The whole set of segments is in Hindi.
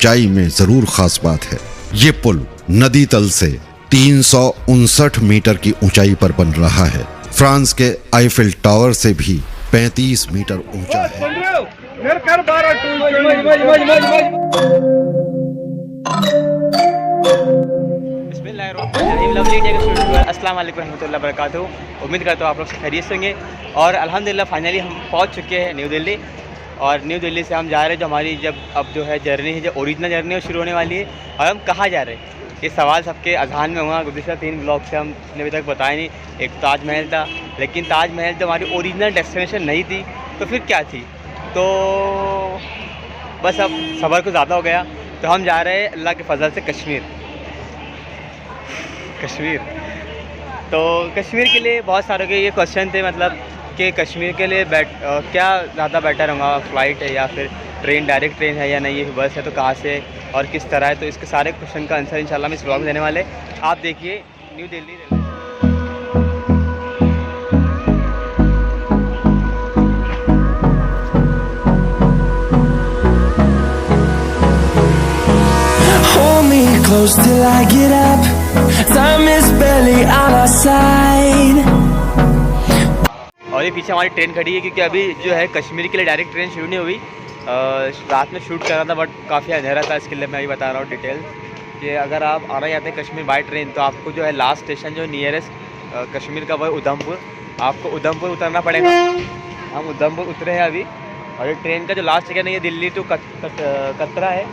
ऊंचाई में जरूर खास बात है। ये पुल नदी तल से 359 मीटर की ऊंचाई पर बन रहा है। फ्रांस के आईफिल टावर से भी 35 मीटर ऊंचा है। अस्सलाम वालेकुम रहमतुल्लाहि व बरकातहू। उम्मीद करता हूँ आप लोग खैरियत से होंगे। और अल्हम्दुलिल्लाह फाइनली हम पहुँच चुके हैं न्यू दिल्ली। और न्यू दिल्ली से हम जा रहे हैं, जो हमारी अब जो है जर्नी है, जो ओरिजिनल जर्नी है, शुरू होने वाली है। और हम कहाँ जा रहे हैं, ये सवाल सबके अजहान में हुआ। गुज़िश्ता 3 ब्लॉग से हमने अभी तक बताया नहीं। एक ताजमहल था, लेकिन ताजमहल जो हमारी ओरिजिनल डेस्टिनेशन नहीं थी, तो फिर क्या थी? तो बस अब सफ़र कुछ ज़्यादा हो गया, तो हम जा रहे हैं अल्लाह के फजल से कश्मीर। तो कश्मीर के लिए बहुत सारे के ये क्वेश्चन थे, मतलब कि कश्मीर के लिए क्या ज़्यादा बेटर होगा, फ़्लाइट है या फिर ट्रेन, डायरेक्ट ट्रेन है या नहीं, ये बस है तो कहाँ से और किस तरह है। तो इसके सारे क्वेश्चन का आंसर इंशाल्लाह हम इस ब्लॉग में देने वाले। आप देखिए new Delhi. Close till I get up, time is barely on our side. और ये पीछे हमारी ट्रेन खड़ी है, क्योंकि अभी जो है कश्मीर के लिए डायरेक्ट ट्रेन शुरू नहीं हुई। रात में शूट कर रहा था, बट काफ़ी अंधेरा था, इसके लिए मैं अभी बता रहा हूँ डिटेल कि अगर आप आना चाहते हैं कश्मीर बाय ट्रेन, तो आपको जो है लास्ट स्टेशन जो नियरेस्ट कश्मीर का वो है उधमपुर। आपको उधमपुर उतरना पड़ेगा। हम उधमपुर उतरे हैं अभी। और ये ट्रेन का जो लास्ट स्टेशन है, ये दिल्ली टू कतरा है,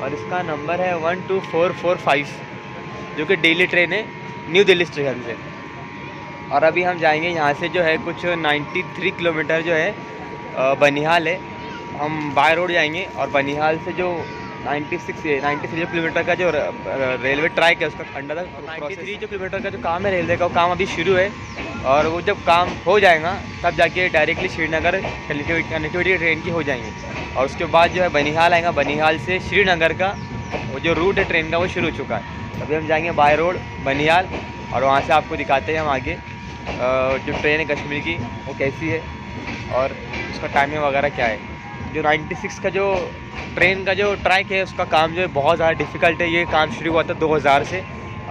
और इसका नंबर है 12445, जो कि डेली ट्रेन है न्यू दिल्ली स्टेशन से। और अभी हम जाएंगे यहाँ से, जो है कुछ 93 किलोमीटर जो है बनिहाल है। हम बाय रोड जाएंगे, और बनिहाल से जो 93 किलोमीटर का जो रेलवे ट्रैक है, उसका अंडर 93 जो किलोमीटर का जो काम है रेलवे का, वो काम अभी शुरू है। और वो जब काम हो जाएगा, तब जाके डायरेक्टली श्रीनगर कनेक्टिविटी ट्रेन की हो जाएंगी। और उसके बाद जो है बनिहाल आएगा, बनिहाल से श्रीनगर का वो जो रूट है ट्रेन का, वो शुरू हो चुका है। अभी हम जाएंगे बाय रोड बनिहाल, और वहाँ से आपको दिखाते हैं हम आगे जो ट्रेन है कश्मीर की वो कैसी है और उसका टाइमिंग वगैरह क्या है। जो 96 का जो ट्रेन का जो ट्रैक है, उसका काम जो है बहुत ज़्यादा डिफ़िकल्ट है। ये काम शुरू हुआ था 2000 से,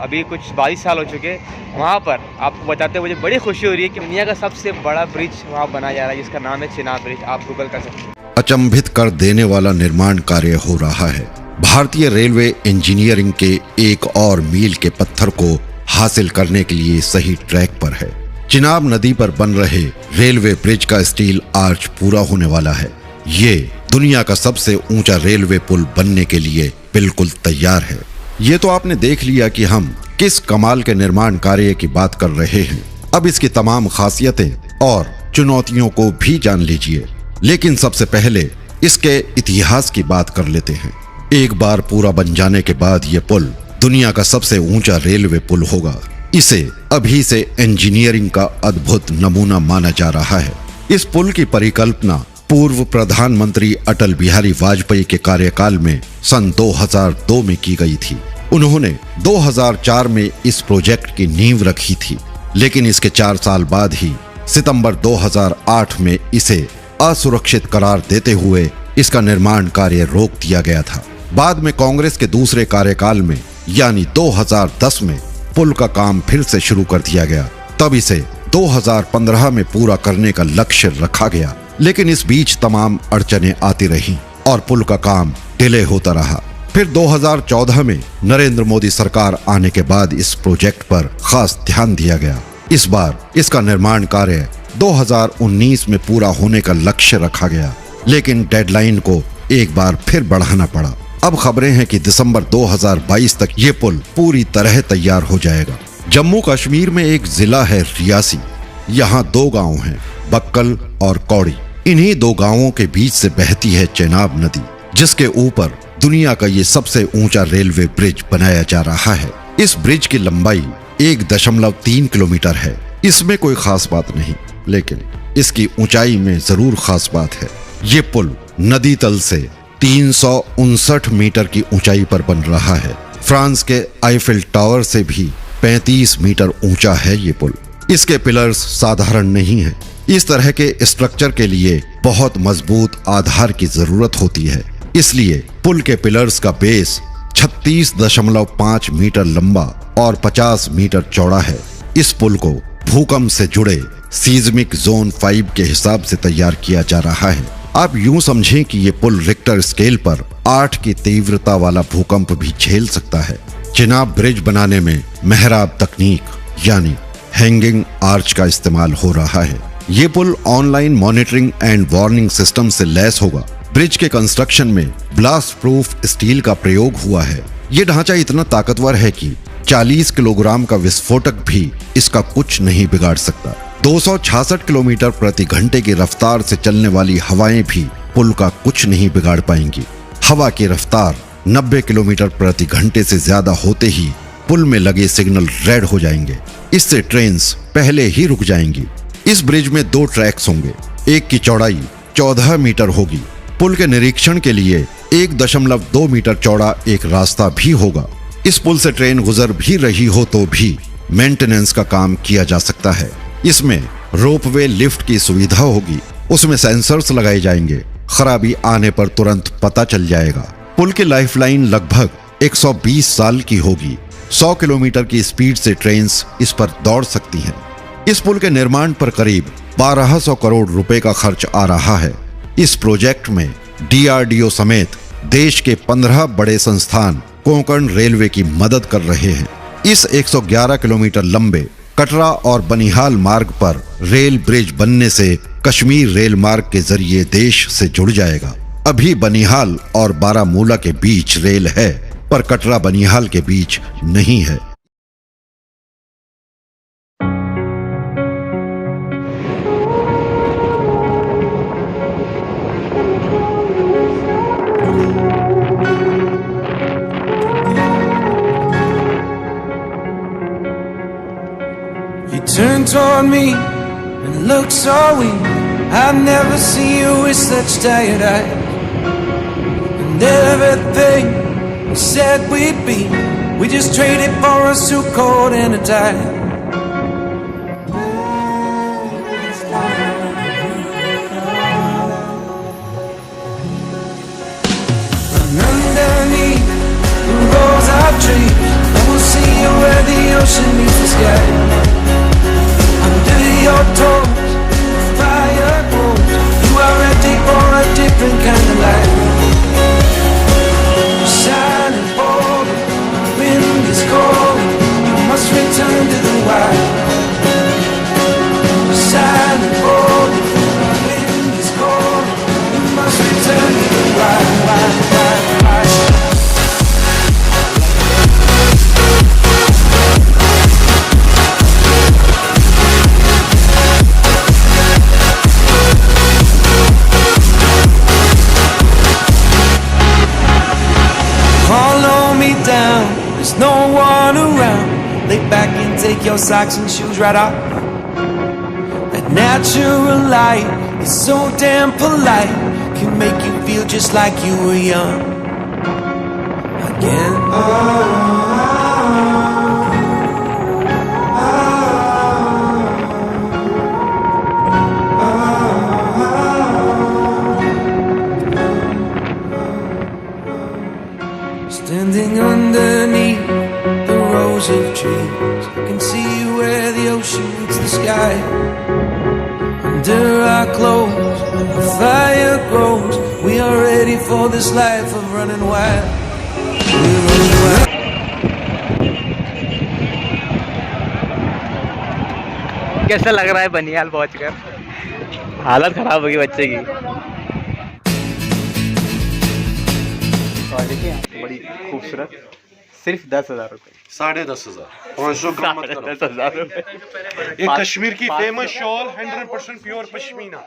अभी कुछ 22 साल हो चुके हैं। वहाँ पर आपको बताते हुए मुझे बड़ी खुशी हो रही है कि दुनिया का सबसे बड़ा ब्रिज वहाँ बनाया जा रहा है, जिसका नाम है चिनाब ब्रिज। आप गूगल कर सकते हैं। अचंभित कर देने वाला निर्माण कार्य हो रहा है। भारतीय रेलवे इंजीनियरिंग के एक और मील के पत्थर को हासिल करने के लिए सही ट्रैक पर है। चिनाब नदी पर बन रहे रेलवे ब्रिज का स्टील आर्च पूरा होने वाला है। ये दुनिया का सबसे ऊंचा रेलवे पुल बनने के लिए बिल्कुल तैयार है। ये तो आपने देख लिया कि हम किस कमाल के निर्माण कार्य की बात कर रहे हैं। अब इसकी तमाम खासियतें और चुनौतियों को भी जान लीजिए। लेकिन सबसे पहले इसके इतिहास की बात कर लेते हैं। एक बार पूरा बन जाने के बाद ये पुल दुनिया का सबसे ऊंचा रेलवे पुल होगा। इसे अभी से इंजीनियरिंग का अद्भुत नमूना माना जा रहा है। इस पुल की परिकल्पना पूर्व प्रधानमंत्री अटल बिहारी वाजपेयी के कार्यकाल में सन 2002 में की गई थी। उन्होंने 2004 में इस प्रोजेक्ट की नींव रखी थी, लेकिन इसके 4 साल बाद ही सितंबर 2008 में इसे असुरक्षित करार देते हुए इसका निर्माण कार्य रोक दिया गया था। बाद में कांग्रेस के दूसरे कार्यकाल में यानी 2010 में पुल का काम फिर से शुरू कर दिया गया। तब इसे 2015 में पूरा करने का लक्ष्य रखा गया, लेकिन इस बीच तमाम अड़चनें आती रहीं और पुल का काम डिले होता रहा। फिर 2014 में नरेंद्र मोदी सरकार आने के बाद इस प्रोजेक्ट पर खास ध्यान दिया गया। इस बार इसका निर्माण कार्य 2019 में पूरा होने का लक्ष्य रखा गया, लेकिन डेडलाइन को एक बार फिर बढ़ाना पड़ा। अब खबरें हैं कि दिसंबर 2022 तक ये पुल पूरी तरह तैयार हो जाएगा। जम्मू कश्मीर में एक जिला है रियासी। यहाँ 2 गांव हैं, बक्कल और कौड़ी। इन्हीं 2 गांवों के बीच से बहती है चेनाब नदी, जिसके ऊपर दुनिया का ये सबसे ऊंचा रेलवे ब्रिज बनाया जा रहा है। इस ब्रिज की लंबाई 1.3 किलोमीटर है। इसमें कोई खास बात नहीं, लेकिन इसकी ऊंचाई में जरूर खास बात है। ये पुल नदी तल से 359 मीटर की ऊंचाई पर बन रहा है। फ्रांस के आईफिल टावर से भी 35 मीटर ऊंचा है ये पुल। इसके पिलर्स साधारण नहीं है। इस तरह के स्ट्रक्चर के लिए बहुत मजबूत आधार की जरूरत होती है। इसलिए पुल के पिलर्स का बेस 36.5 मीटर लंबा और 50 मीटर चौड़ा है। इस पुल को भूकंप से जुड़े सीज्मिक जोन 5 के हिसाब से तैयार किया जा रहा है। आप यूं समझें कि ये पुल रिक्टर स्केल पर 8 की तीव्रता वाला भूकंप भी झेल सकता है। चिनाब ब्रिज बनाने में मेहराब तकनीक यानी हैंगिंग आर्च का इस्तेमाल हो रहा है। ये पुल online monitoring and warning system से लैस होगा। ब्रिज के कंस्ट्रक्शन में ब्लास्ट प्रूफ स्टील का प्रयोग हुआ है। ये ढांचा इतना ताकतवर है कि 40 किलोग्राम का विस्फोटक भी इसका कुछ नहीं बिगाड़ सकता। 266 किलोमीटर प्रति घंटे की रफ्तार से चलने वाली हवाएं भी पुल का कुछ नहीं बिगाड़ पाएंगी। हवा की रफ्तार 90 किलोमीटर प्रति घंटे से ज्यादा होते ही पुल में लगे सिग्नल रेड हो जाएंगे। इससे ट्रेन्स पहले ही रुक जाएंगी। इस ब्रिज में 2 ट्रैक्स होंगे। एक की चौड़ाई 14 मीटर होगी। पुल के निरीक्षण के लिए 1.2 मीटर चौड़ा एक रास्ता भी होगा। इस पुल से ट्रेन गुजर भी रही हो तो भी मेंटेनेंस का काम किया जा सकता है। इसमें रोपवे लिफ्ट की सुविधा होगी। उसमें सेंसर्स लगाए जाएंगे। खराबी आने पर तुरंत पता चल जाएगा। पुल की लाइफलाइन लगभग 120 साल की होगी। 100 किलोमीटर की स्पीड से ट्रेन्स इस पर दौड़ सकती हैं। इस पुल के निर्माण पर करीब 1200 करोड़ रुपए का खर्च आ रहा है। इस प्रोजेक्ट में DRDO समेत देश के 15 बड़े संस्थान कोंकण रेलवे की मदद कर रहे हैं। इस 111 किलोमीटर लंबे कटरा और बनिहाल मार्ग पर रेल ब्रिज बनने से कश्मीर रेल मार्ग के जरिए देश से जुड़ जाएगा। अभी बनिहाल और बारामूला के बीच रेल है, पर कटरा बनिहाल के बीच नहीं है। You turn toward me and look so weak. I've never seen you with such tired eyes. And everything we said we'd be, we just traded for a suit coat and a tie. And underneath the rows of trees, I will see you where the ocean meets the sky. Under your toes, the fire grows. You are ready for a different kind of life. Shining bold, the wind is cold. You must return to the wild. Shining bold, the wind is cold. You must return to the wild, wild, wild, wild. There's no one around. Lay back and take your socks and shoes right off. That natural light is so damn polite. Can make you feel just like you were young again. Standing underneath the rows of trees, I can see where the ocean meets the sky. Under our clothes, the fire grows. We are ready for this life of running wild. We're running wild. कैसा लग रहा है बनिहाल पहुंचकर? हालत खराब होगी बच्चे की। देखिए बड़ी खूबसूरत, सिर्फ 10,000 रुपए। 10,500 500 ग्राम मत करो। 10,000 रुपए। ये कश्मीर की फेमस शॉल 100% प्योर पश्मीना।